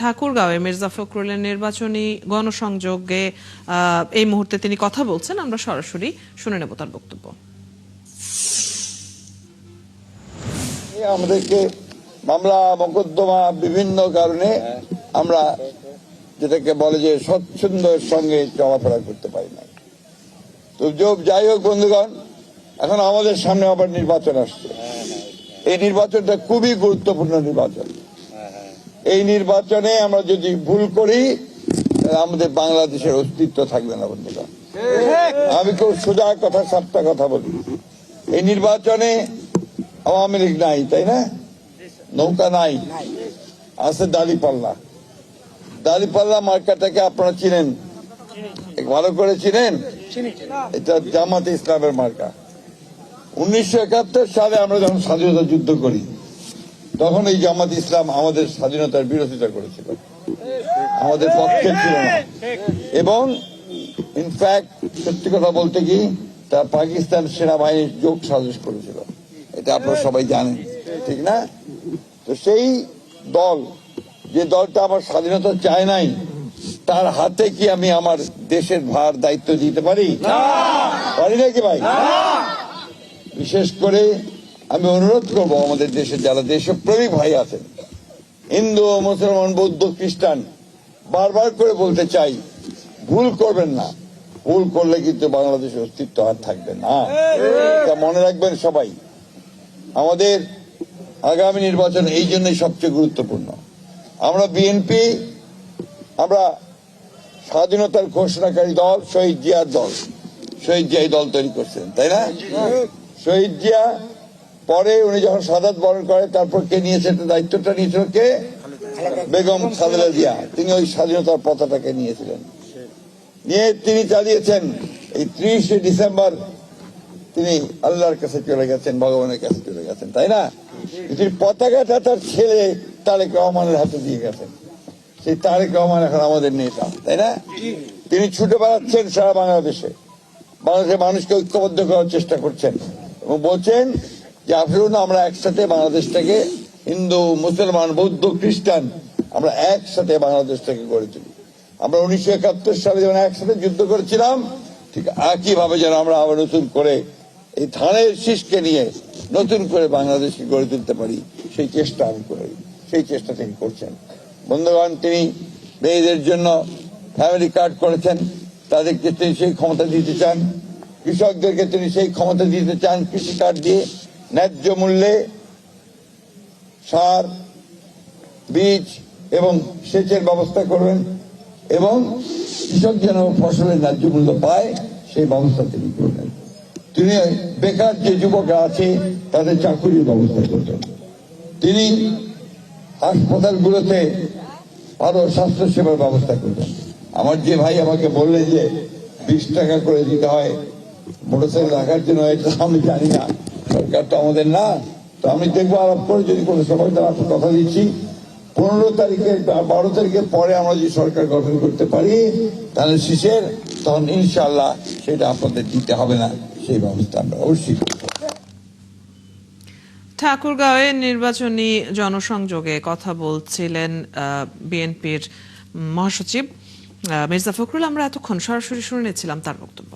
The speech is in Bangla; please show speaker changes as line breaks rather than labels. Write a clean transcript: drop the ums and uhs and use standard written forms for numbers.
ঠাকুরগাঁওয়ে মির্জা ফখরুলের নির্বাচনী গণসংযোগে এই মুহূর্তে তিনি কথা বলছেন। আমরা সরাসরি শুনে নেব তার বক্তব্য।
আমাদেরকে মামলা মোকদ্দমা বিভিন্ন কারণে আমরা যেটাকে বলে যে স্বচ্ছন্দের সঙ্গে চলাফেরা করতে পারি না। তো যাই হোক বন্ধুগণ, এখন আমাদের সামনে আবার নির্বাচন আসছে। এই নির্বাচনটা খুবই গুরুত্বপূর্ণ নির্বাচন। এই নির্বাচনে আমরা যদি ভুল করি আমাদের বাংলাদেশের অস্তিত্ব থাকবে না বন্ধুগণ। আমি খুব সোজা কথা সাতটা কথা বলি। এই নির্বাচনে আওয়ামী লীগ নাই, তাই না? নৌকা নাই, আছে দাঁড়িপাল্লা। দাঁড়িপাল্লা মার্কাটাকে আপনারা চিনেন, ভালো করে চিনেন? এটা জামাতে ইসলামের মার্কা। 1971 সালে আমরা যখন স্বাধীনতা যুদ্ধ করি তখন এই জামাত ইসলাম আমাদের স্বাধীনতার বিরোধিতা করেছিল, আমাদের পক্ষে ছিল না। এবং ইনফ্যাক্ট সত্যি কথা বলতে কি, তা পাকিস্তান সেনাবাহিনীর যোগ সাজস করেছিল, এটা আপনারা সবাই জানেন, ঠিক না? তো সেই দল, যে দলটা আমার স্বাধীনতা চায় নাই, তার হাতে কি আমি আমার দেশের ভার দায়িত্ব দিতে পারি? পারি নাকি ভাই? বিশেষ করে আমি অনুরোধ করবো আমাদের দেশে যারা দেশপ্রেমিক ভাই আছেন, হিন্দু, মুসলমান, বৌদ্ধ, খ্রিস্টান, বারবার করে বলতে চাই, ভুল করবেন না। ভুল করলে কিন্তু বাংলাদেশের অস্তিত্ব আর থাকবে না, এটা মনে রাখবেন সবাই। আমাদের আগামী নির্বাচন এই জন্যই সবচেয়ে গুরুত্বপূর্ণ। আমরা বিএনপি, আমরা স্বাধীনতার ঘোষণাকারী দল, শহীদ জিয়ার দল। শহীদ জিয়া এই দল তৈরি করছেন, তাই না? শহীদ জিয়া পরে উনি যখন শাহাদাত বরণ করে, তারপর কে নিয়েছে দায়িত্বটা? নিয়েছিল কে? বেগম খালেদা জিয়া। তিনি ওই স্বাধীনতার পতাকাকে নিয়েছিলেন, নিয়ে তিনি চালিয়েছেন। এই 30 ডিসেম্বর তিনি আল্লাহর কাছে চলে গেছেন, ভগবানের কাছে চলে গেছেন, তাই না? তিনি পতাকাটা তার ছেলে তারেক রহমানের হাতে দিয়ে গেছেন। সেই তারেক রহমান এখন আমাদের নেতা, তাই না? তিনি ছুটে বেড়াচ্ছেন সারা বাংলাদেশে, বাংলাদেশের মানুষকে ঐক্যবদ্ধ করার চেষ্টা করছেন এবং বলছেন যে আসুন আমরা একসাথে বাংলাদেশটাকে, হিন্দু, মুসলমান, বৌদ্ধ, খ্রিস্টান, আমরা একসাথে বাংলাদেশটাকে গড়ে তুলি। আমরা 1971 সালে যখন একসাথে যুদ্ধ করেছিলাম, ঠিক একইভাবে যেন আমরা আবার নতুন করে এই ধানের শীষকে নিয়ে নতুন করে বাংলাদেশকে গড়ে তুলতে পারি, সেই চেষ্টা আমি করি, সেই চেষ্টা তিনি করছেন। বন্ধুগণ, তিনি মেয়েদের জন্য ফ্যামিলি কার্ড করেছেন, তাদেরকে তিনি সেই ক্ষমতা দিতে চান। কৃষকদেরকে তিনি সেই ক্ষমতা দিতে চান, কৃষি কার্ড দিয়ে ন্যায্য মূল্যে সার, বীজ এবং সেচের ব্যবস্থা করবেন এবং কৃষক যেন ফসলের ন্যায্য মূল্য পায় সেই ব্যবস্থা তিনি করবেন। তিনি বেকার যে যুবকরা আছে তাদের চাকরির ব্যবস্থা করবেন। তিনি হাসপাতালগুলোতে আরো স্বাস্থ্য সেবার ব্যবস্থা করবেন। আমার যে ভাই আমাকে বললেন যে 20 টাকা করে দিতে হয় মোটরসাইকেল রাখার জন্য, এটা আমি জানি না, সরকার তো আমাদের না। তো আমি দেখবো আলাপ করে, যদি কোনো সময় তার আপনার কথা দিচ্ছি 15 তারিখে বা 12 তারিখের পরে আমরা যদি সরকার গঠন করতে পারি তাহলে শীষের, তখন ইনশাল্লাহ সেটা আপনাদের দিতে হবে না, সেই ব্যবস্থা আমরা অবশ্যই করব।
ঠাকুরগাঁওয়ে নির্বাচনী জনসংযোগে কথা বলছিলেন বিএনপির মহাসচিব মির্জা ফখরুল। আমরা এতক্ষণ সরাসরি শুনে নিচ্ছিলাম তার বক্তব্য।